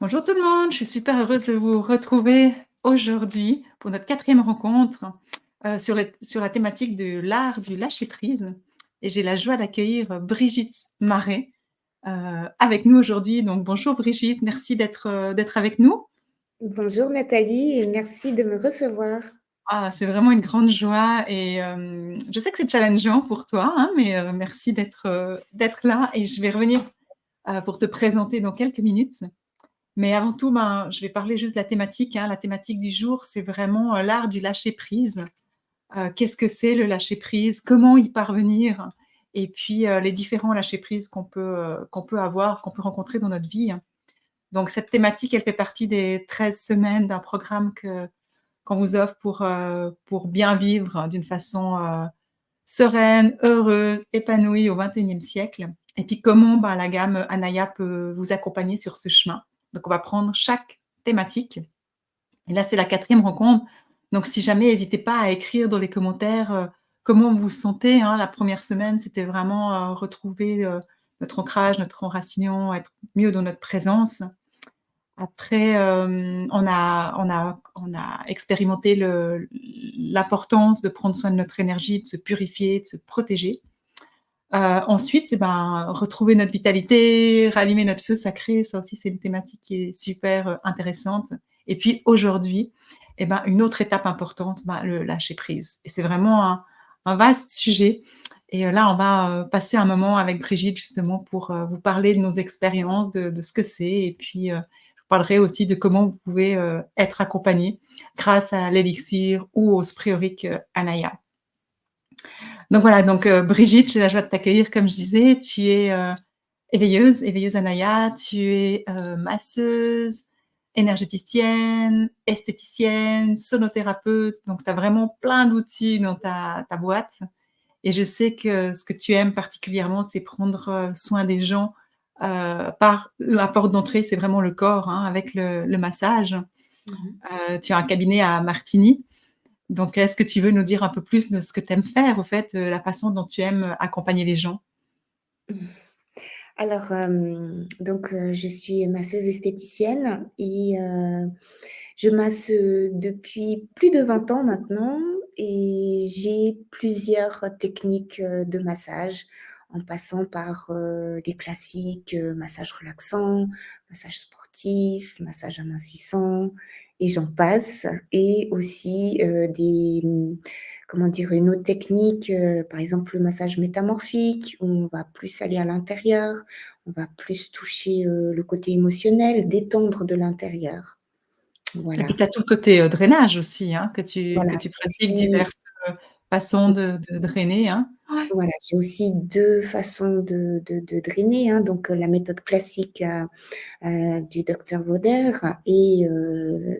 Bonjour tout le monde, je suis super heureuse de vous retrouver aujourd'hui pour notre quatrième rencontre sur la thématique de l'art du lâcher-prise. Et j'ai la joie d'accueillir Brigitte Marais avec nous aujourd'hui. Donc bonjour Brigitte, merci d'être avec nous. Bonjour Nathalie et merci de me recevoir. Ah, c'est vraiment une grande joie et je sais que c'est challengeant pour toi, hein, mais merci d'être là et je vais revenir pour te présenter dans quelques minutes. Mais avant tout, ben, je vais parler juste de la thématique, hein. La thématique du jour, c'est vraiment l'art du lâcher-prise. Qu'est-ce que c'est le lâcher-prise? Comment y parvenir? Et puis les différents lâcher-prise qu'on peut avoir, qu'on peut rencontrer dans notre vie. Donc cette thématique, elle fait partie des 13 semaines d'un programme qu'on vous offre pour bien vivre d'une façon sereine, heureuse, épanouie au 21e siècle. Et puis comment ben, la gamme Anaya peut vous accompagner sur ce chemin. Donc on va prendre chaque thématique. Et là, c'est la quatrième rencontre. Donc si jamais, n'hésitez pas à écrire dans les commentaires comment vous vous sentez. Hein. La première semaine, c'était vraiment retrouver notre ancrage, notre enracinement, être mieux dans notre présence. Après, on a expérimenté l'importance de prendre soin de notre énergie, de se purifier, de se protéger. Ensuite, eh ben, retrouver notre vitalité, rallumer notre feu sacré, ça aussi c'est une thématique qui est super intéressante. Et puis aujourd'hui, eh ben, une autre étape importante, ben, le lâcher prise. Et c'est vraiment un vaste sujet. Et là, on va passer un moment avec Brigitte justement pour vous parler de nos expériences, de ce que c'est. Et puis, je vous parlerai aussi de comment vous pouvez être accompagné grâce à l'élixir ou au spriorique Anaya. Donc voilà, donc Brigitte, j'ai la joie de t'accueillir, comme je disais. Tu es éveilleuse Anaya, tu es masseuse, énergéticienne, esthéticienne, sonothérapeute. Donc tu as vraiment plein d'outils dans ta boîte. Et je sais que ce que tu aimes particulièrement, c'est prendre soin des gens par la porte d'entrée, c'est vraiment le corps, hein, avec le massage. Mhm. Tu as un cabinet à Martigny. Donc, est-ce que tu veux nous dire un peu plus de ce que tu aimes faire, au fait, la façon dont tu aimes accompagner les gens? Alors, je suis masseuse esthéticienne et je masse depuis plus de 20 ans maintenant et j'ai plusieurs techniques de massage en passant par les classiques, massage relaxant, massage sportif, massage amincissant et j'en passe. Et aussi comment dire, une autre technique, par exemple le massage métamorphique où on va plus aller à l'intérieur, on va plus toucher le côté émotionnel, détendre de l'intérieur. Et puis Voilà. tu as tout le côté, drainage aussi, hein, que Voilà, tu j'ai pratiques aussi diverses, façons de drainer, hein? Ouais. voilà, j'ai aussi 2 façons de drainer, hein, donc la méthode classique, du docteur Vauder et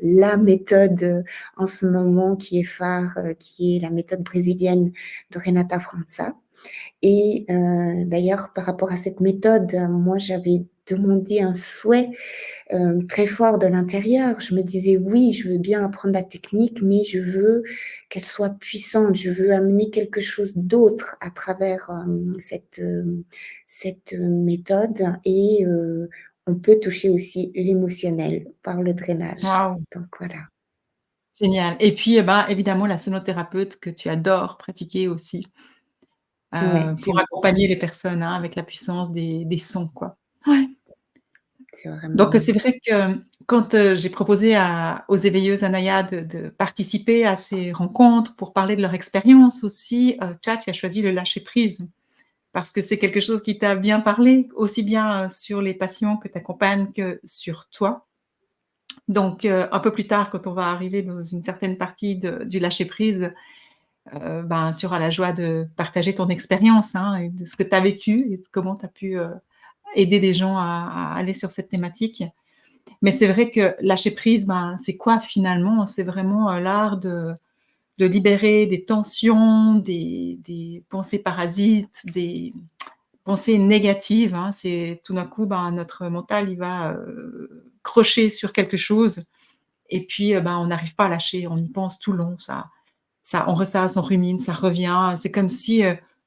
la méthode, en ce moment qui est phare, qui est la méthode brésilienne de Renata França. Et d'ailleurs, par rapport à cette méthode, moi, j'avais demandé un souhait très fort de l'intérieur. Je me disais: «Oui, je veux bien apprendre la technique, mais je veux qu'elle soit puissante. Je veux amener quelque chose d'autre à travers, cette méthode» et on peut toucher aussi l'émotionnel par le drainage. Waouh, Donc voilà. génial. Et puis, eh ben, évidemment, la sonothérapeute que tu adores pratiquer aussi, Ouais, pour j'aime accompagner les personnes, hein, avec la puissance des sons, quoi. Ouais. c'est Donc, vraiment c'est vrai que quand, j'ai proposé aux éveilleuses Anaya de participer à ces rencontres pour parler de leur expérience aussi, toi, tu as choisi le lâcher prise. Parce que c'est quelque chose qui t'a bien parlé, aussi bien, sur les patients que tu accompagnes que sur toi. Donc, un peu plus tard, quand on va arriver dans une certaine partie du lâcher prise, ben, tu auras la joie de partager ton expérience, hein, et de ce que tu as vécu et de comment tu as pu, aider des gens à aller sur cette thématique. Mais c'est vrai que lâcher prise, ben, c'est quoi finalement? C'est vraiment, l'art de libérer des tensions, des pensées parasites, des pensées négatives, hein. C'est tout d'un coup, ben, notre mental, il va, crocher sur quelque chose et puis, ben, on n'arrive pas à lâcher. On y pense tout le long, ça on ressasse, on rumine, ça revient. C'est comme si,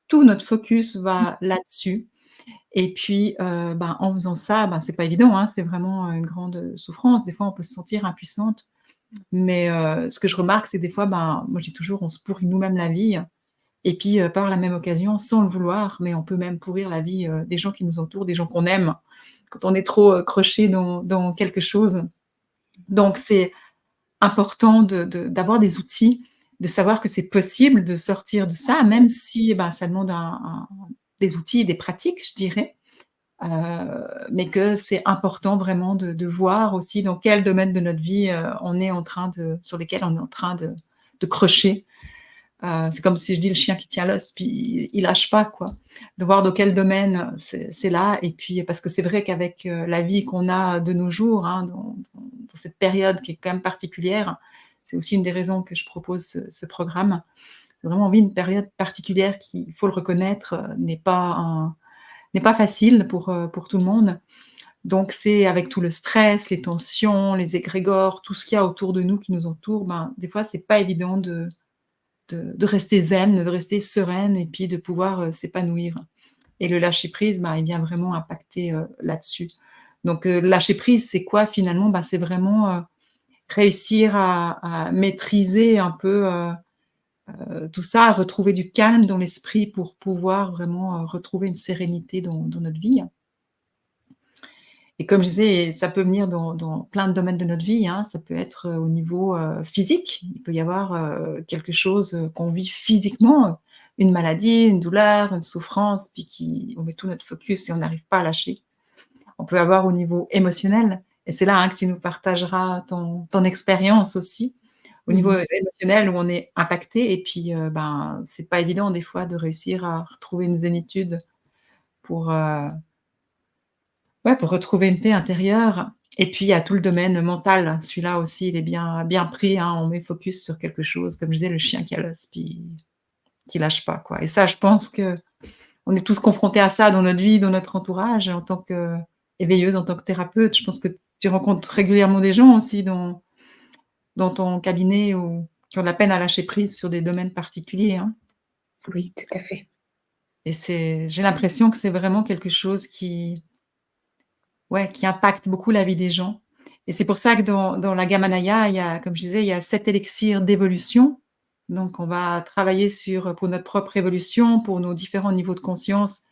tout notre focus va là-dessus Et puis, en faisant ça, c'est pas évident, hein, c'est vraiment une grande souffrance. Des fois, on peut se sentir impuissante, mais ce que je remarque, c'est des fois, moi, je dis toujours: «On se pourrit nous-mêmes la vie» et puis, par la même occasion, sans le vouloir, mais on peut même pourrir la vie, des gens qui nous entourent, des gens qu'on aime, quand on est trop, croché dans quelque chose. Donc c'est important d'avoir des outils, de savoir que c'est possible de sortir de ça, même si, ça demande des outils, des pratiques, je dirais. Mais que c'est important vraiment de voir aussi dans quel domaine de notre vie, on est en train sur lesquels on est en train de crocher. C'est comme si je dis le chien qui tient l'os, puis il lâche pas, quoi. De voir dans quel domaine c'est là et puis parce que c'est vrai qu'avec, la vie qu'on a de nos jours, hein, dans cette période qui est quand même particulière, c'est aussi une des raisons que je propose ce programme. C'est vraiment, on vit une période particulière qui, il faut le reconnaître, n'est pas facile pour tout le monde. Donc c'est avec tout le stress, les tensions, les égrégores, tout ce qu'il y a autour de nous, qui nous entoure, des fois, c'est pas évident de rester zen, de rester sereine et puis de pouvoir, s'épanouir. Et le lâcher prise, il vient vraiment impacter, là-dessus. Donc lâcher prise, c'est quoi finalement? C'est vraiment, réussir à maîtriser un peu, tout ça, à retrouver du calme dans l'esprit pour pouvoir vraiment, retrouver une sérénité dans notre vie. Et comme je disais, ça peut venir dans plein de domaines de notre vie, hein. Ça peut être, au niveau, physique. Il peut y avoir, quelque chose, qu'on vit physiquement, une maladie, une douleur, une souffrance, puis on met tout notre focus et on n'arrive pas à lâcher. On peut avoir au niveau émotionnel et c'est là, hein, que tu nous partageras ton expérience aussi. Au niveau, Mmh. émotionnel où on est impacté et puis, c'est pas évident des fois de réussir à retrouver une zénitude pour, ouais, pour retrouver une paix intérieure et puis il y a tout le domaine mental. Celui-là aussi, il est bien pris, hein. On met focus sur quelque chose, comme je disais, le chien qui a l'os, puis qui lâche pas, quoi et ça, je pense qu'on est tous confrontés à ça dans notre vie, dans notre entourage, en tant qu'éveilleuse, en tant que thérapeute. Je pense que tu rencontres régulièrement des gens aussi dans ton cabinet ou qui ont de la peine à lâcher prise sur des domaines particuliers, hein Oui, tout à fait. et j'ai l'impression que c'est vraiment quelque chose qui impacte beaucoup la vie des gens et c'est pour ça que dans la Gamanaya, il y a, comme je disais, il y a 7 élixirs d'évolution. Donc on va travailler pour notre propre évolution, pour nos différents niveaux de conscience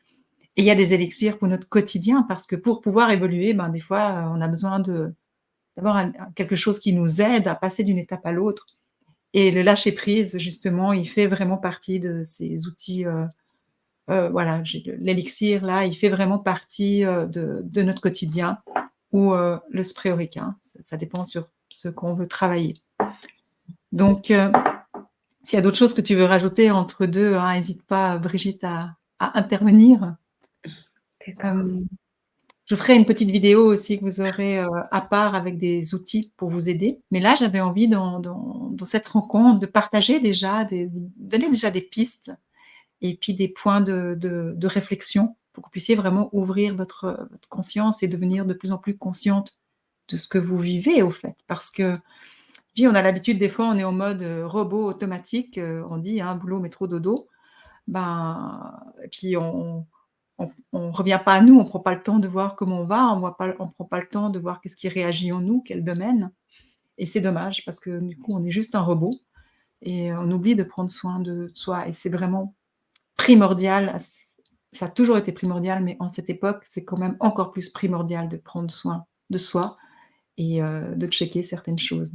et il y a des élixirs pour notre quotidien parce que pour pouvoir évoluer, des fois, on a besoin d'avoir quelque chose qui nous aide à passer d'une étape à l'autre et le lâcher prise, justement, il fait vraiment partie de ces outils, voilà, j'ai l'élixir là, il fait vraiment partie, de notre quotidien ou le spray auricain, ça dépend sur ce qu'on veut travailler. Donc s'il y a d'autres choses que tu veux rajouter entre 2, hein, hésite pas Brigitte à intervenir. D'accord. Hem, je ferai une petite vidéo aussi que vous aurez, à part avec des outils pour vous aider. Mais là, j'avais envie dans cette rencontre de partager déjà donner déjà des pistes et puis des points de réflexion pour que vous puissiez vraiment ouvrir votre conscience et devenir de plus en plus consciente de ce que vous vivez au fait. Parce que, je dis, on a l'habitude des fois, on est en mode, robot automatique, on dit, hein: «Boulot, métro, dodo». Et puis on revient pas à nous, on prend pas le temps de voir comment on va, on prend pas le temps de voir qu'est-ce qui réagit en nous, quel domaine et c'est dommage parce que du coup, on est juste un robot et on oublie de prendre soin de soi et c'est vraiment primordial, ça a toujours été primordial, mais en cette époque, c'est quand même encore plus primordial de prendre soin de soi et de checker certaines choses.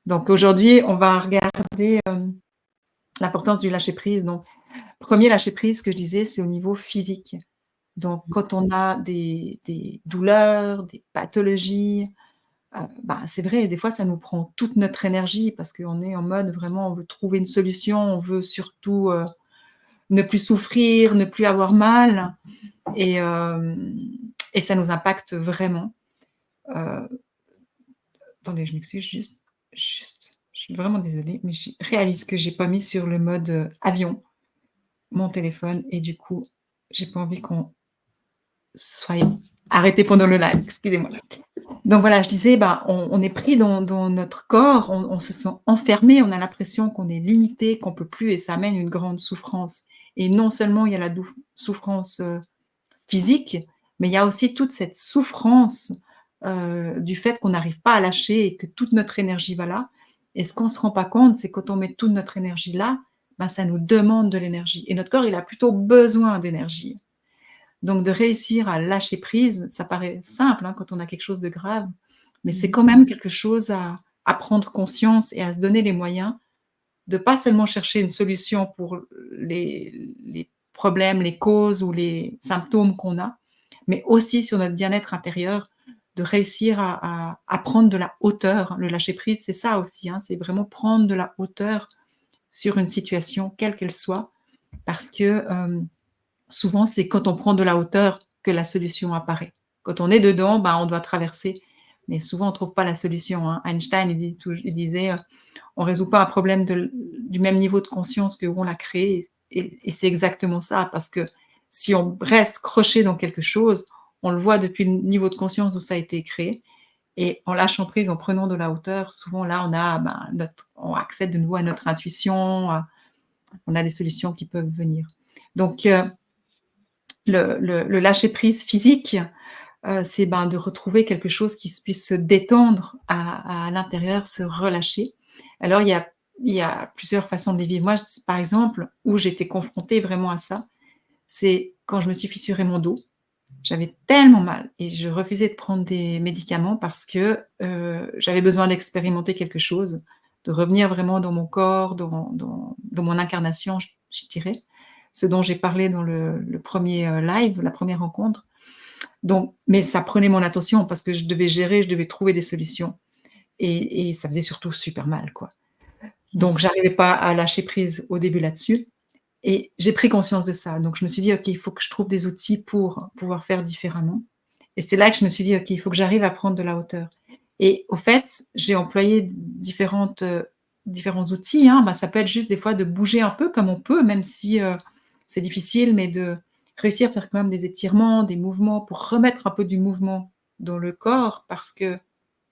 Donc aujourd'hui, on va regarder, l'importance du lâcher prise. Donc, premier lâcher prise que je disais, c'est au niveau physique. Donc quand on a des douleurs, des pathologies, c'est vrai, des fois, ça nous prend toute notre énergie parce qu'on est en mode vraiment, on veut trouver une solution, on veut surtout, ne plus souffrir, ne plus avoir mal et ça nous impacte vraiment. Heu, attendez, je m'excuse juste, je suis vraiment désolée, mais je réalise que j'ai pas mis sur le mode, avion mon téléphone et du coup, j'ai pas envie qu'on soit arrêté pendant le live, excusez-moi. Donc voilà, je disais, on est pris dans notre corps, on se sent enfermé, on a l'impression qu'on est limité, qu'on peut plus et ça amène une grande souffrance et non seulement il y a la souffrance, physique, mais il y a aussi toute cette souffrance du fait qu'on n'arrive pas à lâcher et que toute notre énergie va là. Et ce qu'on ne se rend pas compte, c'est quand on met toute notre énergie là, ben, ça nous demande de l'énergie. Et notre corps, il a plutôt besoin d'énergie. Donc de réussir à lâcher prise, ça paraît simple hein, quand on a quelque chose de grave, mais c'est quand même quelque chose à prendre conscience et à se donner les moyens de pas seulement chercher une solution pour les problèmes, les causes ou les symptômes qu'on a, mais aussi sur notre bien-être intérieur, de réussir à prendre de la hauteur. Le lâcher-prise, c'est ça aussi, hein, c'est vraiment prendre de la hauteur sur une situation, quelle qu'elle soit, parce que souvent, c'est quand on prend de la hauteur que la solution apparaît. Quand on est dedans, ben, on doit traverser, mais souvent, on ne trouve pas la solution. Hein. Einstein, il disait on ne résout pas un problème du même niveau de conscience que on l'a créé. Et c'est exactement ça, parce que si on reste croché dans quelque chose, on le voit depuis le niveau de conscience où ça a été créé. Et en lâchant prise, en prenant de la hauteur, souvent là, on accède de nouveau à notre intuition, on a des solutions qui peuvent venir. Donc, le lâcher prise physique, c'est de retrouver quelque chose qui puisse se détendre à l'intérieur, se relâcher. Alors, il y a plusieurs façons de les vivre. Moi, par exemple, où j'étais confrontée vraiment à ça, c'est quand je me suis fissuré mon dos. J'avais tellement mal et je refusais de prendre des médicaments parce que j'avais besoin d'expérimenter quelque chose, de revenir vraiment dans mon corps, dans mon incarnation, je dirais, ce dont j'ai parlé dans le premier live, la première rencontre. Donc, mais ça prenait mon attention parce que je devais gérer, je devais trouver des solutions et ça faisait surtout super mal, quoi. Donc j'arrivais pas à lâcher prise au début là-dessus et j'ai pris conscience de ça. Donc je me suis dit: «OK, il faut que je trouve des outils pour pouvoir faire différemment» et c'est là que je me suis dit: «OK, il faut que j'arrive à prendre de la hauteur» et au fait, j'ai employé différents outils, hein. Ça peut être juste des fois de bouger un peu comme on peut, même si, c'est difficile, mais de réussir à faire quand même des étirements, des mouvements pour remettre un peu du mouvement dans le corps parce que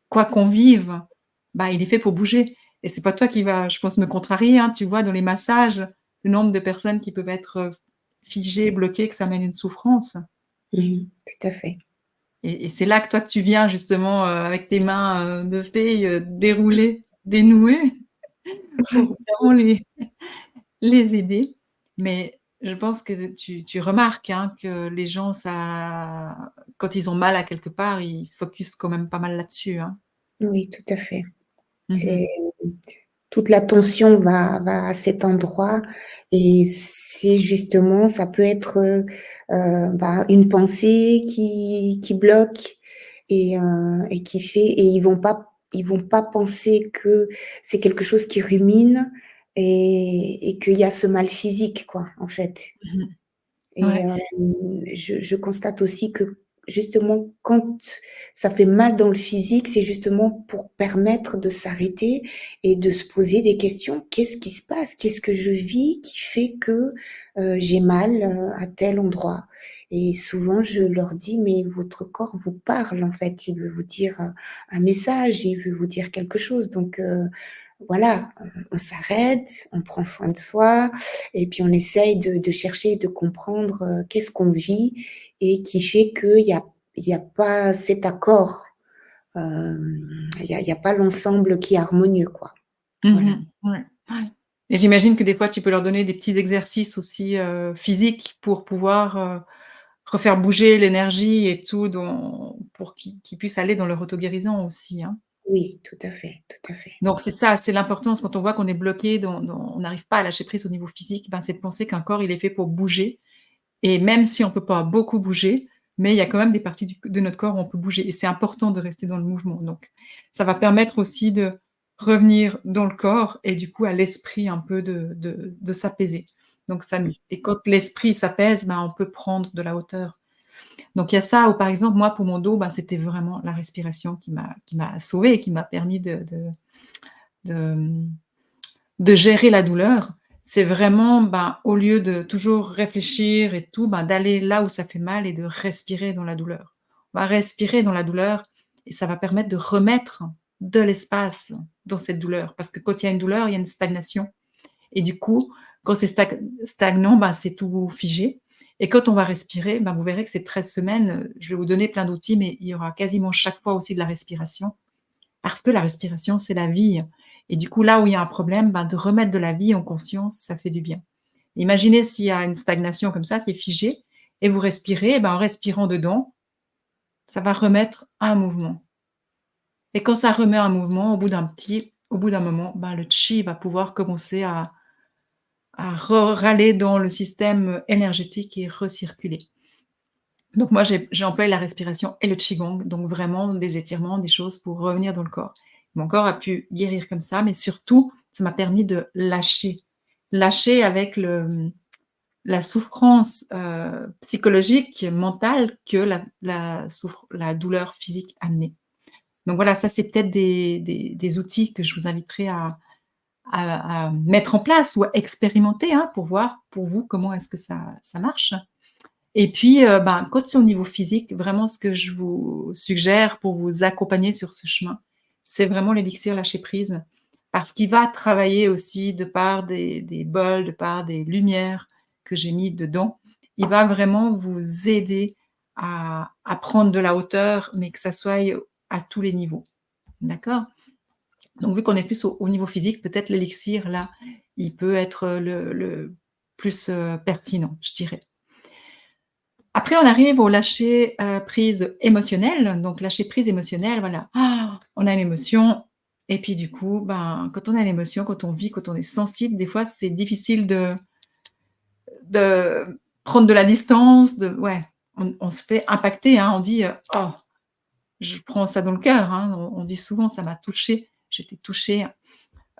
quoi qu'on vive, il est fait pour bouger et c'est pas toi qui vas, je pense, me contrarier, hein. Tu vois dans les massages, le nombre de personnes qui peuvent être, figées, bloquées, que ça amène une souffrance Tout à fait. et c'est là que toi tu viens justement, avec tes mains, de fée, dérouler, dénouer pour vraiment les aider. Mais je pense que tu remarques, hein, que les gens quand ils ont mal à quelque part, ils focus quand même pas mal là-dessus, hein? Oui, tout à fait. Mmh mh. C'est toute l'attention va à cet endroit et c'est justement ça peut être, une pensée qui bloque et qui fait et ils vont pas penser que c'est quelque chose qui rumine et qu'il y a ce mal physique quoi, en fait. Mmh mh. Et Ouais. je constate aussi que justement quand ça fait mal dans le physique, c'est justement pour permettre de s'arrêter et de se poser des questions. Qu'est-ce qui se passe? Qu'est-ce que je vis qui fait que, j'ai mal, à tel endroit? Et souvent je leur dis: «Mais votre corps vous parle en fait, il veut vous dire, un message, il veut vous dire quelque chose donc voilà, on s'arrête, on prend soin de soi et puis on essaye de chercher, de comprendre, qu'est-ce qu'on vit et qui fait qu'il y a pas cet accord, il y a pas l'ensemble qui est harmonieux, quoi. Mmh Voilà. mh. Ouais, ouais et j'imagine que des fois tu peux leur donner des petits exercices aussi, physiques pour pouvoir, refaire bouger l'énergie et tout pour qu'ils puissent aller dans leur auto-guérison aussi, hein? Oui, tout à fait, tout à fait. Donc c'est ça, c'est l'importance quand on voit qu'on est bloqué on n'arrive pas à lâcher prise au niveau physique, c'est de penser qu'un corps il est fait pour bouger et même si on peut pas beaucoup bouger, mais il y a quand même des parties de notre corps où on peut bouger et c'est important de rester dans le mouvement. Donc ça va permettre aussi de revenir dans le corps et du coup à l'esprit un peu de s'apaiser. Donc ça nous et quand l'esprit s'apaise, on peut prendre de la hauteur. Donc il y a ça ou par exemple moi pour mon dos, c'était vraiment la respiration qui m'a sauvée et qui m'a permis de, de gérer la douleur, c'est vraiment, au lieu de toujours réfléchir et tout, d'aller là où ça fait mal et de respirer dans la douleur. On va respirer dans la douleur et ça va permettre de remettre de l'espace dans cette douleur. Parce que quand il y a une douleur, il y a une stagnation et du coup, quand c'est stagnant, c'est tout figé Et quand on va respirer, ben, vous verrez que ces 13 semaines, je vais vous donner plein d'outils, mais il y aura quasiment chaque fois aussi de la respiration. Parce que la respiration, c'est la vie. Et du coup, là où il y a un problème, ben, de remettre de la vie en conscience, ça fait du bien. Imaginez s'il y a une stagnation comme ça, c'est figé, et vous respirez, et ben, en respirant dedans, ça va remettre un mouvement. Et quand ça remet un mouvement, au bout d'un moment, ben, le chi va pouvoir commencer à râler dans le système énergétique et recirculer. Donc moi, j'ai employé la respiration et le qigong, donc vraiment des étirements, des choses pour revenir dans le corps. Mon corps a pu guérir comme ça, mais surtout, ça m'a permis de lâcher. Lâcher avec la souffrance, psychologique, mentale que la douleur physique amenait. Donc voilà, ça c'est peut-être des outils que je vous inviterai à mettre en place ou à expérimenter, hein, pour voir pour vous comment est-ce que ça marche. Et puis, ben, quand c'est au niveau physique, vraiment ce que je vous suggère pour vous accompagner sur ce chemin, c'est vraiment l'élixir lâcher prise. Parce qu'il va travailler aussi de par des bols, de par des lumières que j'ai mis dedans. Il va vraiment vous aider à prendre de la hauteur, mais que ça soit à tous les niveaux. D'accord? Donc vu qu'on est plus au niveau physique, peut-être l'élixir là, il peut être le plus, pertinent, je dirais. Après, on arrive au lâcher, prise émotionnel. Donc lâcher prise émotionnel, voilà. On a l'émotion et puis du coup, ben, quand on a l'émotion, quand on vit, quand on est sensible, des fois, c'est difficile de prendre de la distance, ouais, on se fait impacter, hein. On dit, «Oh, je prends ça dans le cœur», hein. On dit souvent: «Ça m'a touché, j'étais touché».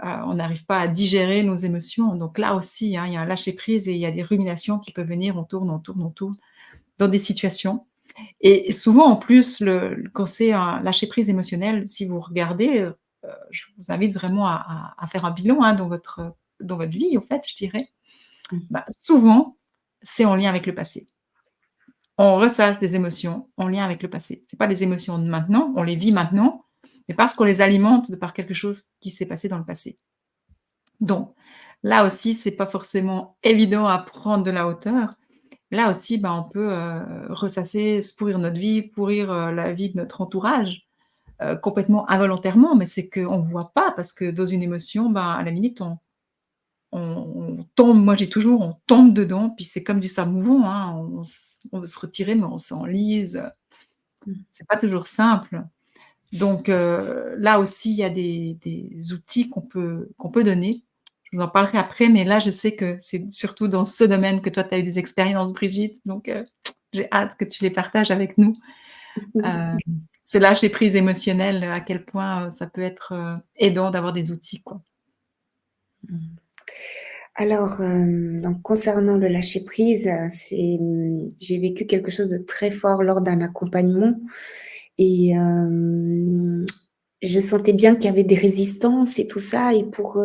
On n'arrive pas à digérer nos émotions. Donc là aussi, hein, il y a un lâcher prise et il y a des ruminations qui peuvent venir. On tourne, on tourne, on tourne dans des situations. Et souvent, en plus, quand c'est un lâcher prise émotionnel, si vous regardez, je vous invite vraiment à faire un bilan, hein, dans votre vie, en fait, je dirais. Mmh. Bah, souvent, c'est en lien avec le passé. On ressasse des émotions en lien avec le passé. C'est pas des émotions de maintenant, on les vit maintenant, mais parce qu'on les alimente de par quelque chose qui s'est passé dans le passé. Donc, là aussi, c'est pas forcément évident à prendre de la hauteur. Là aussi, ben, on peut, ressasser, se pourrir notre vie, pourrir, la vie de notre entourage, complètement involontairement, mais c'est qu'on ne voit pas parce que dans une émotion, ben, à la limite, on tombe, moi j'ai toujours on tombe dedans, puis c'est comme du sable mouvant, hein, on veut se retirer, mais on s'enlise, Mmh. c'est pas toujours simple. Donc là aussi, il y a des outils qu'on peut donner. Je vous en parlerai après, mais là, je sais que c'est surtout dans ce domaine que toi, tu as eu des expériences, Brigitte, donc j'ai hâte que tu les partages avec nous. Heu, Ce lâcher prise émotionnel, à quel point, ça peut être, aidant d'avoir des outils, quoi. Mmh. Alors, donc concernant le lâcher prise, j'ai vécu quelque chose de très fort lors d'un accompagnement et je sentais bien qu'il y avait des résistances et tout ça et pour,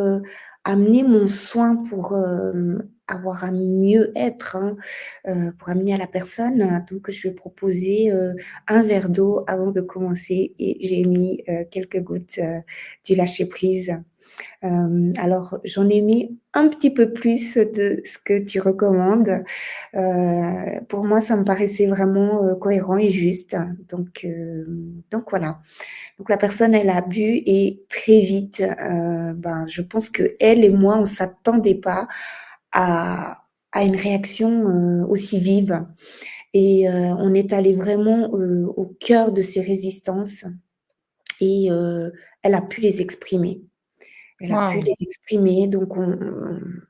amener mon soin pour, avoir à mieux être, hein, pour amener à la personne, donc je lui ai proposé, un verre d'eau avant de commencer et j'ai mis, quelques gouttes, du lâcher prise. Alors j'en ai mis un petit peu plus de ce que tu recommandes. Pour moi, ça me paraissait vraiment, cohérent et juste. Donc voilà. Donc la personne, elle a bu et très vite, ben, je pense qu'elle et moi, on s'attendait pas à à une réaction, aussi vive et on est allé vraiment, au cœur de ses résistances et elle a pu les exprimer. Elle a pu Waouh! les exprimer, donc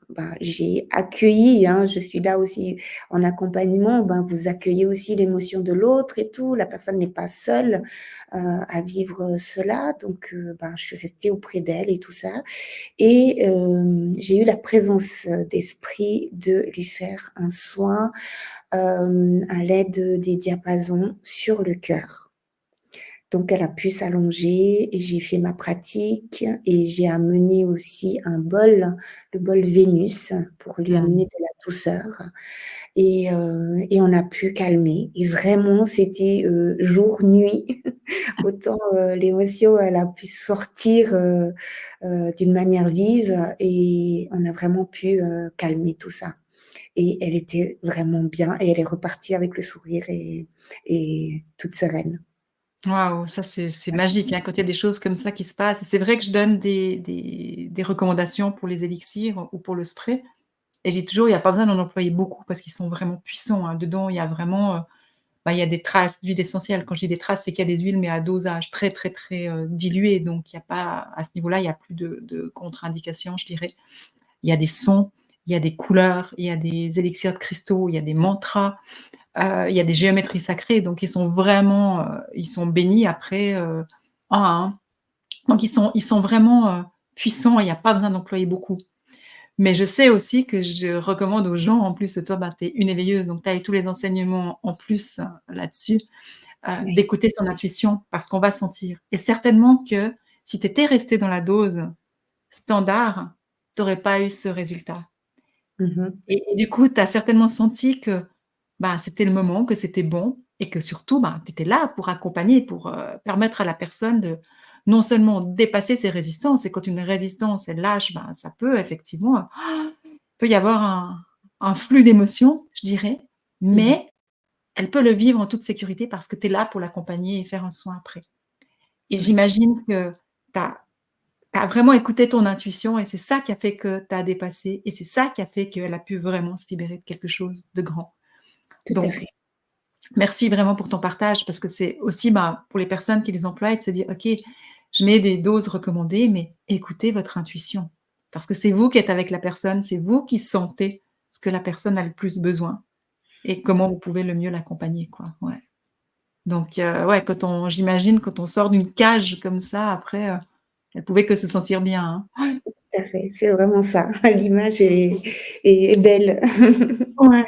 bah, j'ai accueilli, hein, je suis là aussi en accompagnement, ben, vous accueillez aussi l'émotion de l'autre et tout. La personne n'est pas seule, à vivre, cela, donc ben, je suis restée auprès d'elle et tout ça et j'ai eu la présence, d'esprit de lui faire un soin, à l'aide des diapasons sur le cœur. Donc elle a pu s'allonger et j'ai fait ma pratique et j'ai amené aussi un bol, le bol Vénus, pour lui Mmh. amener de la douceur et on a pu calmer et vraiment c'était, jour, nuit. Autant, l'émotion, elle a pu sortir, d'une manière vive et on a vraiment pu, calmer tout ça et elle était vraiment bien et elle est repartie avec le sourire et toute sereine. Waouh, ça c'est magique, hein, quand il y a des choses comme ça qui se passent. Et c'est vrai que je donne des recommandations pour les élixirs ou pour le spray et j'ai toujours il y a pas besoin d'en employer beaucoup parce qu'ils sont vraiment puissants, hein. Dedans, il y a vraiment, bah, il y a des traces d'huile essentielle. Quand je dis des traces, c'est qu'il y a des huiles, mais à dosage très, très, très, dilué, donc il y a pas à ce niveau-là, il y a plus de contre-indications, je dirais. Il y a des sons, il y a des couleurs, il y a des élixirs de cristaux, il y a des mantras, il y a des géométries sacrées, donc ils sont vraiment, ils sont bénis après, un à un. Donc ils sont vraiment, puissants et il y a pas besoin d'employer beaucoup. Mais je sais aussi que je recommande aux gens, en plus, toi, bah, tu es une éveilleuse, donc tu as eu tous les enseignements en plus, là-dessus, Ouais. d'écouter son intuition parce qu'on va sentir et certainement que si tu étais restée dans la dose standard, tu aurais pas eu ce résultat Mmh mh. et du coup, tu as certainement senti que, bah, c'était le moment, que c'était bon et que surtout, bah, tu étais là pour accompagner, pour, permettre à la personne de non seulement dépasser ses résistances et quand une résistance, elle lâche, ben, ça peut effectivement, peut y avoir un flux d'émotions, je dirais, Mmh. mais elle peut le vivre en toute sécurité parce que tu es là pour l'accompagner et faire un soin après. Et Oui, j'imagine que tu as vraiment écouté ton intuition et c'est ça qui a fait que tu as dépassé et c'est ça qui a fait qu'elle a pu vraiment se libérer de quelque chose de grand. tout à Donc fait. merci vraiment pour ton partage parce que c'est aussi, bah, pour les personnes qui les emploient et de se dire: «OK, je mets des doses recommandées, mais écoutez votre intuition». Parce que c'est vous qui êtes avec la personne, c'est vous qui sentez ce que la personne a le plus besoin et comment vous pouvez le mieux l'accompagner, quoi. Ouais. Donc ouais, j'imagine quand on sort d'une cage comme ça après, elle pouvait que se sentir bien, hein. Tout à fait, c'est vraiment ça. L'image est belle. Ouais.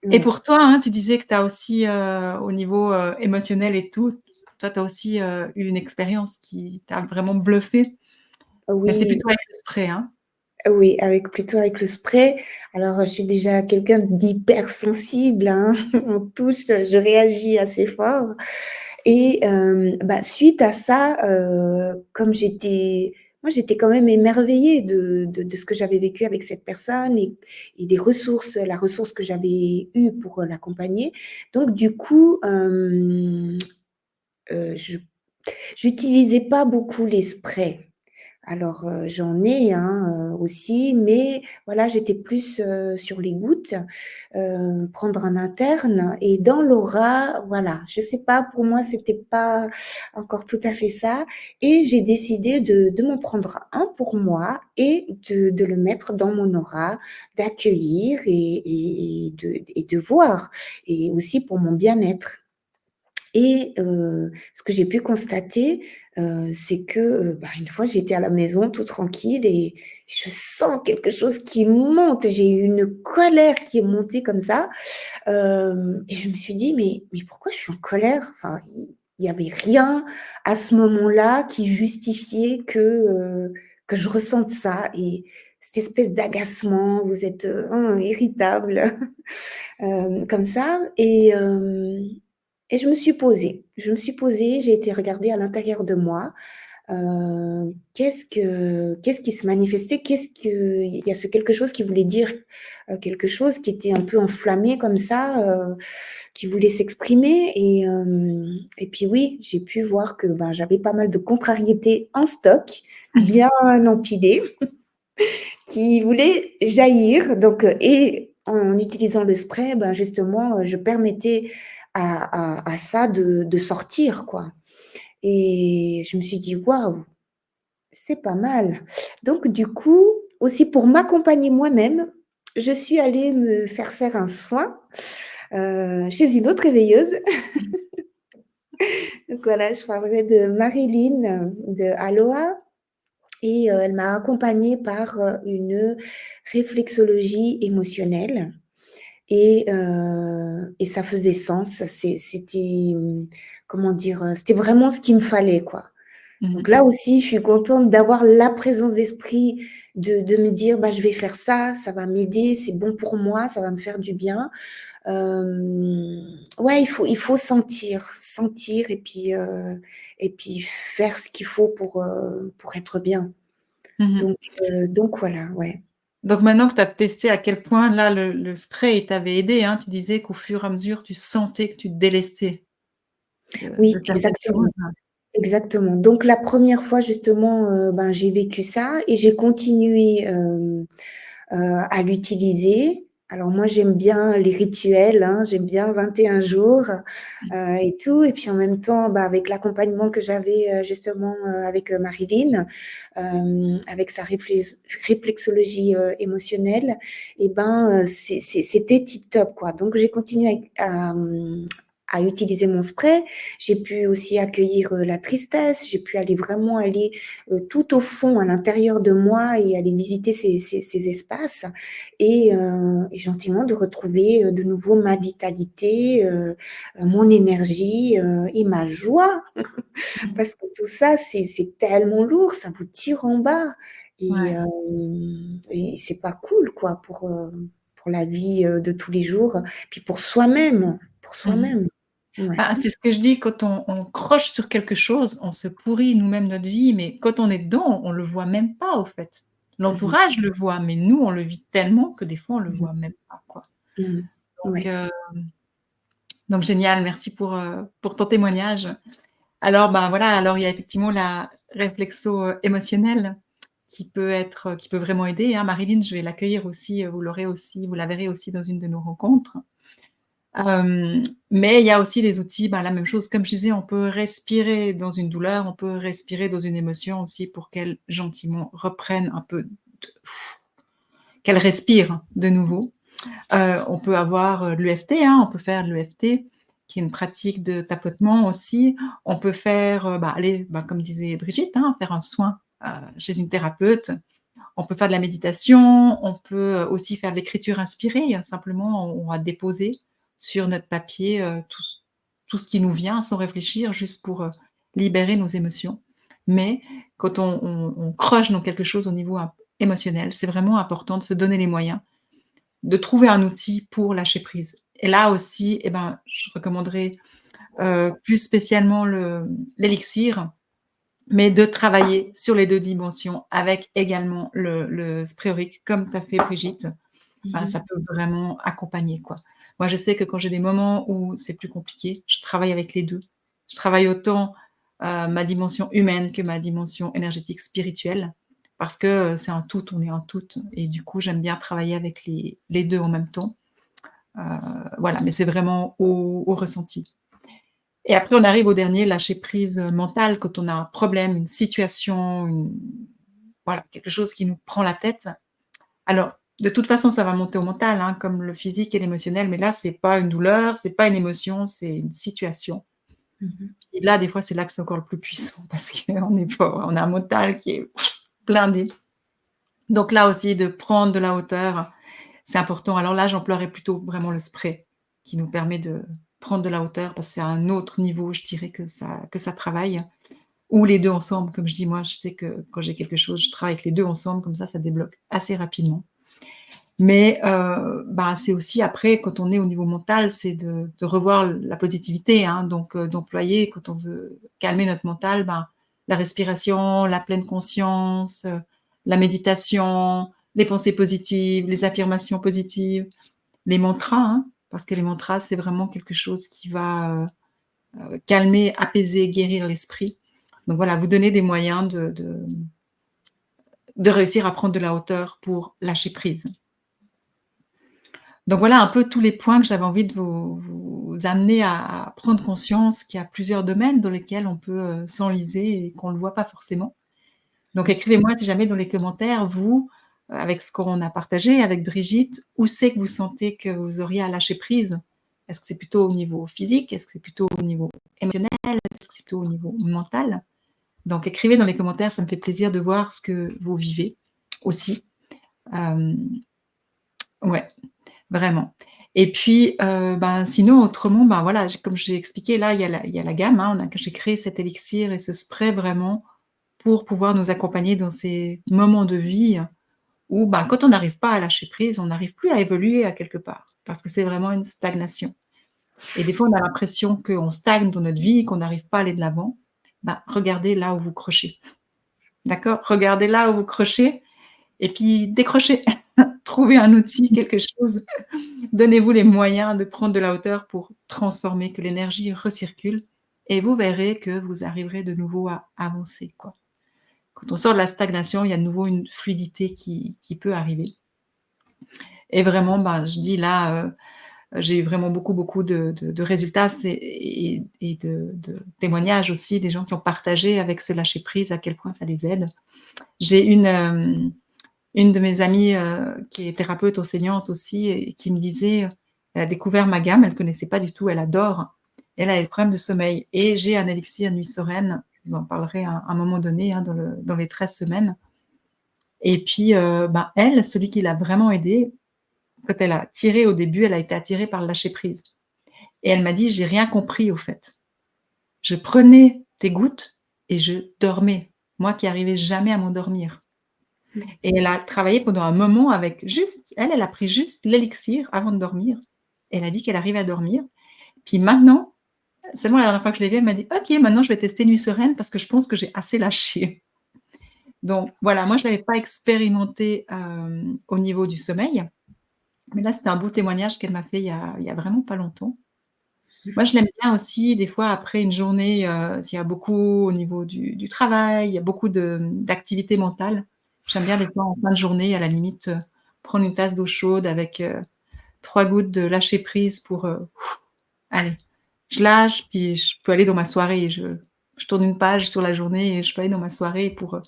Et Ouais. pour toi, hein, tu disais que tu as aussi, au niveau, émotionnel et tout, toi, tu as aussi, eu une expérience qui t'a vraiment bluffé, mais c'est Oui, plutôt avec le spray, hein? oui, plutôt avec le spray. Alors, je suis déjà quelqu'un d'hypersensible, hein. On touche, je réagis assez fort et bah, suite à ça, comme j'étais quand même émerveillée de ce que j'avais vécu avec cette personne et la ressource que j'avais eue pour, l'accompagner. Donc du coup, je j'utilisais pas beaucoup les sprays. Alors, j'en ai, hein, aussi, mais voilà, j'étais plus, sur les gouttes, prendre en interne et dans l'aura, voilà, je sais pas, pour moi, c'était pas encore tout à fait ça et j'ai décidé de m'en prendre un pour moi et de le mettre dans mon aura, d'accueillir et de voir et aussi pour mon bien-être. Et ce que j'ai pu constater, c'est que, bah, une fois, j'étais à la maison tout tranquille et je sens quelque chose qui monte. J'ai eu une colère qui est montée comme ça, et je me suis dit: «Mais pourquoi je suis en colère?» Enfin, il y avait rien à ce moment-là qui justifiait que je ressente ça et cette espèce d'agacement, vous êtes, irritable, comme ça et je me suis posée. Je me suis posée, j'ai été regarder à l'intérieur de moi, qu'est-ce qui se manifestait? Il y a ce quelque chose qui voulait dire, quelque chose qui était un peu enflammé comme ça, qui voulait s'exprimer et puis oui, j'ai pu voir que, ben, j'avais pas mal de contrariétés en stock, bien empilées, qui voulaient jaillir donc et en utilisant le spray, ben, justement, je permettais à ça de sortir, quoi et je me suis dit: «Waouh, c'est pas mal». Donc du coup, aussi pour m'accompagner moi-même, je suis allée me faire un soin, chez une autre réveilleuse. Donc voilà, je parlerai de Marilyn, de Aloha et elle m'a accompagnée par, une réflexologie émotionnelle et ça faisait sens. C'était, comment dire? C'était vraiment ce qu'il me fallait, quoi. Mmh Donc mh. là aussi, je suis contente d'avoir la présence d'esprit de me dire: «Bah, je vais faire ça, ça va m'aider, c'est bon pour moi, ça va me faire du bien». Ouais, il faut sentir et puis faire ce qu'il faut pour être bien. Mmh mh. Donc voilà, ouais. Donc maintenant que tu as testé à quel point là le spray il t'avait aidé, hein, tu disais qu'au fur et à mesure tu sentais que tu te délestais de Oui, certaines exactement. choses. Exactement. Donc la première fois justement, ben, j'ai vécu ça et j'ai continué, à l'utiliser. Alors moi, j'aime bien les rituels, hein, j'aime bien 21 jours, et tout et puis en même temps, bah, avec l'accompagnement que j'avais, justement, avec, Marilyn, avec sa réflexologie, émotionnelle et ben, c'était tip top, quoi. Donc j'ai continué à utiliser mon spray. J'ai pu aussi accueillir, la tristesse, j'ai pu aller vraiment aller, tout au fond à l'intérieur de moi et aller visiter ces espaces et gentiment de retrouver, de nouveau ma vitalité, mon énergie, et ma joie. Mmh. Parce que tout ça, c'est tellement lourd, ça vous tire en bas Ouais. et c'est pas cool quoi pour la vie, de tous les jours, puis pour soi-même, pour Mmh. soi-même. Ouais. Bah, c'est ce que je dis quand on croche sur quelque chose, on se pourrit nous-mêmes notre vie, mais quand on est dedans, on le voit même pas au fait. Mmh mh. L'entourage le voit, mais nous on le vit tellement que des fois on le Mmh mh. voit même pas, quoi. Mmh. Donc Ouais. heu, donc génial, merci pour ton témoignage. Alors, ben, voilà, alors il y a effectivement la réflexo, émotionnelle qui peut vraiment aider, hein. Marilyn, je vais l'accueillir aussi, vous la verrez aussi dans une de nos rencontres. Mais il y a aussi les outils, ben, la même chose, comme je disais, on peut respirer dans une douleur, on peut respirer dans une émotion aussi pour qu'elle gentiment reprenne un peu de qu'elle respire de nouveau. On peut avoir, l'EFT, hein, on peut faire de l'EFT, qui est une pratique de tapotement aussi. On peut faire, bah, aller, bah, comme disait Brigitte, hein, faire un soin, chez une thérapeute. On peut faire de la méditation, on peut, aussi faire de l'écriture inspirée, simplement on va déposer sur notre papier, tout ce qui nous vient sans réfléchir, juste pour, libérer nos émotions. Mais quand on croche dans quelque chose au niveau émotionnel, c'est vraiment important de se donner les moyens de trouver un outil pour lâcher prise. Et là aussi, eh ben, je recommanderais, plus spécialement l'élixir, mais de travailler sur les 2 dimensions avec également le spreoric comme tu as fait Brigitte. Mmh Ben, mh. ça peut vraiment accompagner, quoi. Moi, je sais que quand j'ai des moments où c'est plus compliqué, je travaille avec les 2. Je travaille autant, ma dimension humaine que ma dimension énergétique spirituelle parce que, c'est un tout, on est un tout et du coup, j'aime bien travailler avec les 2 en même temps. Heu, voilà, mais c'est vraiment au ressenti. Et après, on arrive au dernier, lâcher prise, mentale, quand on a un problème, une situation, voilà, quelque chose qui nous prend la tête. Alors, de toute façon, ça va monter au mental, hein, comme le physique et l'émotionnel, mais là, c'est pas une douleur, c'est pas une émotion, c'est une situation. Mmh mh. Et là, des fois, c'est là que c'est encore le plus puissant parce qu'on est fort, on a un mental qui est blindé. Donc là aussi, de prendre de la hauteur, c'est important. Alors là, j'emploierais plutôt vraiment le spray qui nous permet de prendre de la hauteur parce que c'est à un autre niveau, je dirais, que ça travaille ou les 2 ensemble. Comme je dis, moi, je sais que quand j'ai quelque chose, je travaille avec les 2 ensemble, comme ça débloque assez rapidement. Mais bah, c'est aussi après, quand on est au niveau mental, c'est de revoir la positivité, hein, donc d'employer quand on veut calmer notre mental, ben, la respiration, la pleine conscience, la méditation, les pensées positives, les affirmations positives, les mantras, hein, parce que les mantras, c'est vraiment quelque chose qui va, calmer, apaiser, guérir l'esprit. Donc voilà, vous donner des moyens de réussir à prendre de la hauteur pour lâcher prise. Donc voilà un peu tous les points que j'avais envie de vous amener à prendre conscience qu'il y a plusieurs domaines dans lesquels on peut, s'enliser et qu'on ne le voit pas forcément. Donc Mmh. écrivez-moi si jamais dans les commentaires, vous, avec ce qu'on a partagé avec Brigitte, où c'est que vous sentez que vous auriez à lâcher prise? Est-ce que c'est plutôt au niveau physique? Est-ce que c'est plutôt au niveau émotionnel? Est-ce que c'est plutôt au niveau mental? Donc écrivez dans les commentaires, ça me fait plaisir de voir ce que vous vivez aussi. Hem, ouais. Vraiment. Et puis, ben, sinon autrement, ben, voilà, comme j'ai expliqué là, il y a la gamme, hein, j'ai créé cet élixir et ce spray vraiment pour pouvoir nous accompagner dans ces moments de vie où, ben, quand on n'arrive pas à lâcher prise, on n'arrive plus à évoluer à quelque part, parce que c'est vraiment une stagnation. Et des fois, on a l'impression qu'on stagne dans notre vie, qu'on n'arrive pas à aller de l'avant. Ben, regardez là où vous crochez. D'accord? Regardez là où vous crochez et puis décrochez. Trouvez un outil, quelque chose. Donnez-vous les moyens de prendre de la hauteur pour transformer, que l'énergie recircule et vous verrez que vous arriverez de nouveau à avancer, quoi. Quand on sort de la stagnation, il y a de nouveau une fluidité qui peut arriver et vraiment, ben, je dis là, j'ai eu vraiment beaucoup de résultats et de témoignages aussi, des gens qui ont partagé avec ce lâcher prise, à quel point ça les aide. J'ai une de mes amies, qui est thérapeute enseignante aussi et qui me disait, elle a découvert ma gamme, elle ne connaissait pas du tout, elle adore. Elle a des problèmes de sommeil et j'ai un élixir nuit sereine, je vous en parlerai à un moment donné, hein, dans les 13 semaines et puis, ben, elle, celui qui l'a vraiment aidée, quand elle a tiré au début, elle a été attirée par le lâcher prise et elle m'a dit: «J'ai rien compris au fait. Je prenais tes gouttes et je dormais, moi qui arrivais jamais à m'endormir». Mmh. Et elle a travaillé pendant un moment avec juste elle a pris juste l'élixir avant de dormir. Elle a dit qu'elle arrivait à dormir. Puis maintenant, seulement la dernière fois que je l'ai vue, elle m'a dit: «OK, maintenant je vais tester Nuit Sereine parce que je pense que j'ai assez lâché». Donc voilà, moi je l'avais pas expérimenté, au niveau du sommeil, mais là c'était un beau témoignage qu'elle m'a fait il y a vraiment pas longtemps. Moi je l'aime bien aussi des fois après une journée, s'il y a beaucoup au niveau du travail, il y a beaucoup d'activités mentales. J'aime bien des fois en fin de journée à la limite, prendre une tasse d'eau chaude avec, 3 gouttes de lâcher prise pour, allez, je lâche puis je peux aller dans ma soirée. Je tourne une page sur la journée et je peux aller dans ma soirée pour,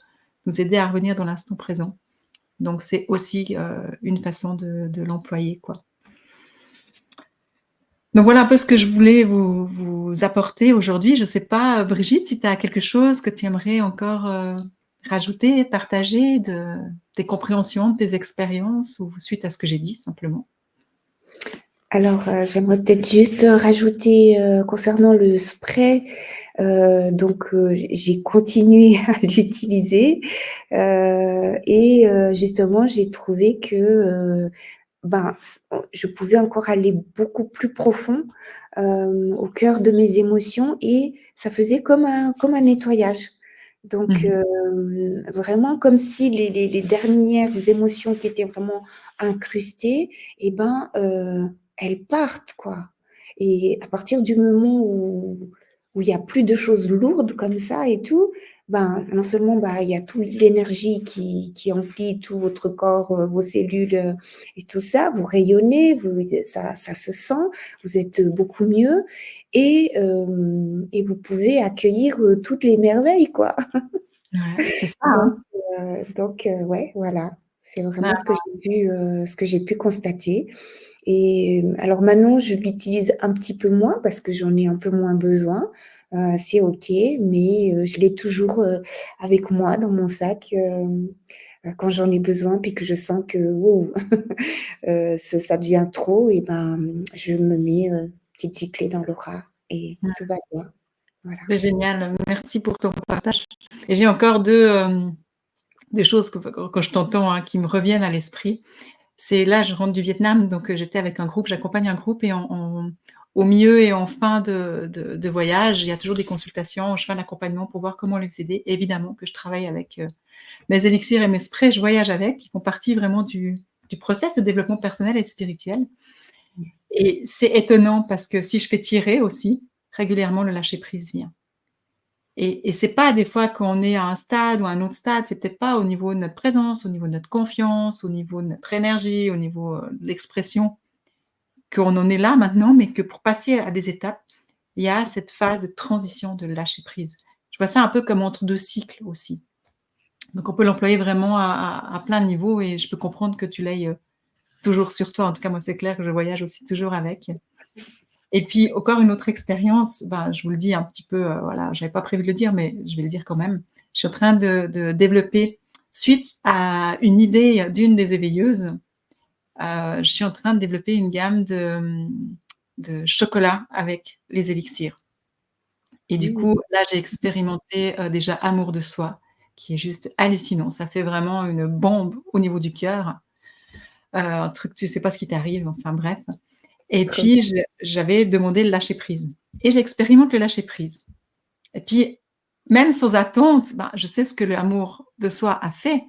nous aider à revenir dans l'instant présent. Donc c'est aussi, une façon de l'employer, quoi. Donc voilà un peu ce que je voulais vous apporter aujourd'hui. Je sais pas, Brigitte, si tu as quelque chose que tu aimerais encore, rajouter, partager de tes compréhensions, de tes expériences ou suite à ce que j'ai dit simplement? Alors, j'aimerais peut-être juste rajouter, concernant le spray, donc j'ai continué à l'utiliser, justement j'ai trouvé que, ben, je pouvais encore aller beaucoup plus profond, au cœur de mes émotions et ça faisait comme un nettoyage. Donc Mmh. vraiment comme si les dernières émotions qui étaient vraiment incrustées et ben, elles partent, quoi. Et à partir du moment où il y a plus de choses lourdes comme ça et tout, ben, non seulement, bah, il y a toute l'énergie qui emplit tout votre corps, vos cellules, et tout ça, vous rayonnez, ça se sent, vous êtes beaucoup mieux et vous pouvez accueillir, toutes les merveilles, quoi. Ouais, c'est ça, Donc hein. ouais, voilà, c'est Ouais, vraiment ce que j'ai pu constater et alors maintenant, je l'utilise un petit peu moins parce que j'en ai un peu moins besoin, c'est OK, mais je l'ai toujours, avec moi dans mon sac, quand j'en ai besoin puis que je sens que, wow, ça devient trop et ben, je me mets, petite giclée dans le bras et ouais, tout va bien. Voilà. c'est génial. Merci pour ton partage et j'ai encore 2 2 choses que quand je t'entends, hein, qui me reviennent à l'esprit. C'est là, je rentre du Vietnam, donc j'étais avec un groupe, j'accompagne un groupe et au milieu et en fin de voyage, il y a toujours des consultations. Je fais un accompagnement pour voir comment les aider. Évidemment que je travaille avec, mes élixirs et mes sprays, je voyage avec, qui font partie vraiment du process de développement personnel et spirituel et c'est étonnant parce que si je fais tirer aussi, régulièrement le lâcher prise vient et c'est pas des fois quand on est à un stade ou à un autre stade, c'est peut-être pas au niveau de notre présence, au niveau de notre confiance, au niveau de notre énergie, au niveau, de l'expression qu'on en est là maintenant, mais que pour passer à des étapes, il y a cette phase de transition, de lâcher prise. Je vois ça un peu comme entre 2 cycles aussi. Donc on peut l'employer vraiment à plein de niveaux et je peux comprendre que tu l'aies, toujours sur toi. En tout cas, moi, c'est clair que je voyage aussi toujours avec. Et puis encore une autre expérience, ben, je vous le dis un petit peu, voilà, j'avais pas prévu de le dire, mais je vais le dire quand même. Je suis en train de développer suite à une idée d'une des éveilleuses, je suis en train de développer une gamme de chocolat avec les élixirs et du Mmh. coup, là, j'ai expérimenté, déjà Amour de soi, qui est juste hallucinant. Ça fait vraiment une bombe au niveau du cœur, un truc, tu sais pas ce qui t'arrive, enfin bref et Trop bien. puis j'avais demandé le lâcher prise et j'expérimente le lâcher prise et puis même sans attente, ben, je sais ce que l'amour de soi a fait.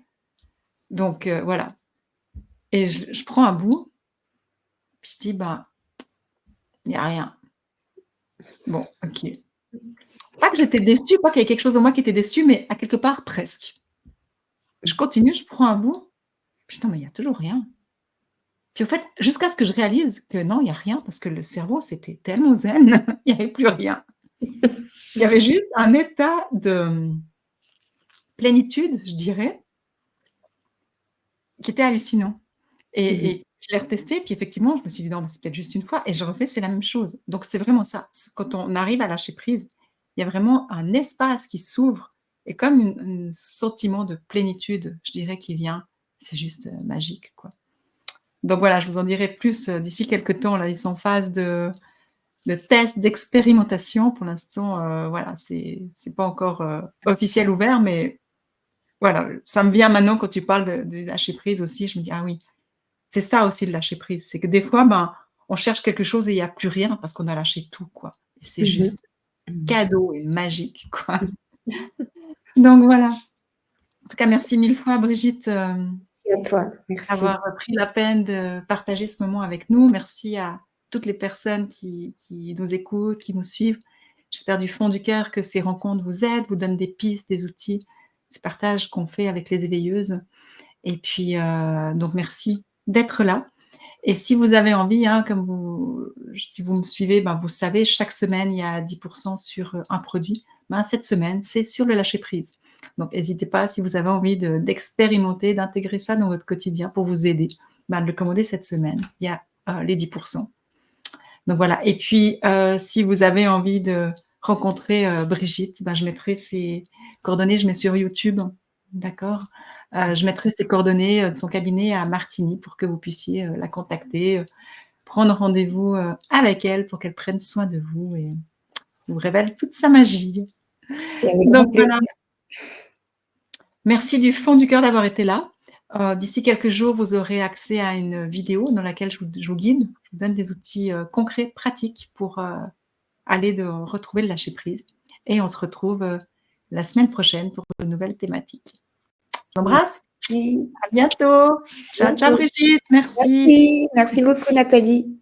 Donc voilà. Et je prends un bout, puis je dis: «Ben, il y a rien». Bon, OK. Pas que j'étais déçue, pas qu'il y ait quelque chose en moi qui était déçu, mais à quelque part presque. Je continue, je prends un bout, putain, mais il y a toujours rien. Puis en fait, jusqu'à ce que je réalise que non, il y a rien parce que le cerveau, c'était tellement zen, il y avait plus rien. Il y avait juste un état de, plénitude, je dirais, qui était hallucinant. Mmh. Et je l'ai retesté, puis effectivement, je me suis dit: «Non, mais c'est peut-être juste une fois» et je refais, c'est la même chose. Donc c'est vraiment ça, c quand on arrive à lâcher prise, il y a vraiment un espace qui s'ouvre et comme une sentiment de plénitude, je dirais, qui vient. C'est juste, magique, quoi. Donc voilà, je vous en dirai plus, d'ici quelque temps. Là, ils sont en phase de test, d'expérimentation. Pour l'instant, voilà, c'est pas encore, officiel, ouvert, mais voilà, ça me vient maintenant quand tu parles de lâcher prise aussi. Je me dis: «Ah oui, c'est ça aussi le lâcher prise». C'est que des fois, ben, on cherche quelque chose et il y a plus rien parce qu'on a lâché tout, quoi. Et c'est Mmh mh. juste Mmh. cadeau et magique, quoi. Donc voilà. En tout cas, merci mille fois Brigitte, Merci à toi, merci. d'avoir pris la peine de partager ce moment avec nous. Merci à toutes les personnes qui nous écoutent, qui nous suivent. J'espère du fond du cœur que ces rencontres vous aident, vous donnent des pistes, des outils, ces partages qu'on fait avec les éveilleuses. Et puis, donc merci d'être là. Et si vous avez envie, hein, si vous me suivez, ben, vous savez, chaque semaine, il y a 10 sur, un produit. Ben, cette semaine, c'est sur le lâcher prise. Donc hésitez pas si vous avez envie d'expérimenter, d'intégrer ça dans votre quotidien pour vous aider, ben, de le commander cette semaine. Il y a, les 10. Donc voilà. Et puis, si vous avez envie de rencontrer, Brigitte, ben, je mettrai ses coordonnées, je mets sur YouTube, d'accord? Je Merci. mettrai ses coordonnées, de son cabinet à Martigny pour que vous puissiez, la contacter, prendre rendez-vous, avec elle pour qu'elle prenne soin de vous et vous révèle toute sa magie. C'est avec Donc grand voilà, plaisir. merci du fond du cœur d'avoir été là. D'ici quelques jours, vous aurez accès à une vidéo dans laquelle je vous guide, je vous donne des outils, concrets, pratiques pour, aller retrouver le lâcher prise et on se retrouve, la semaine prochaine pour une nouvelle thématique. Je vous embrasse, Merci. à bientôt. À Ciao, ciao bientôt. Brigitte, merci. Merci. Merci beaucoup Nathalie.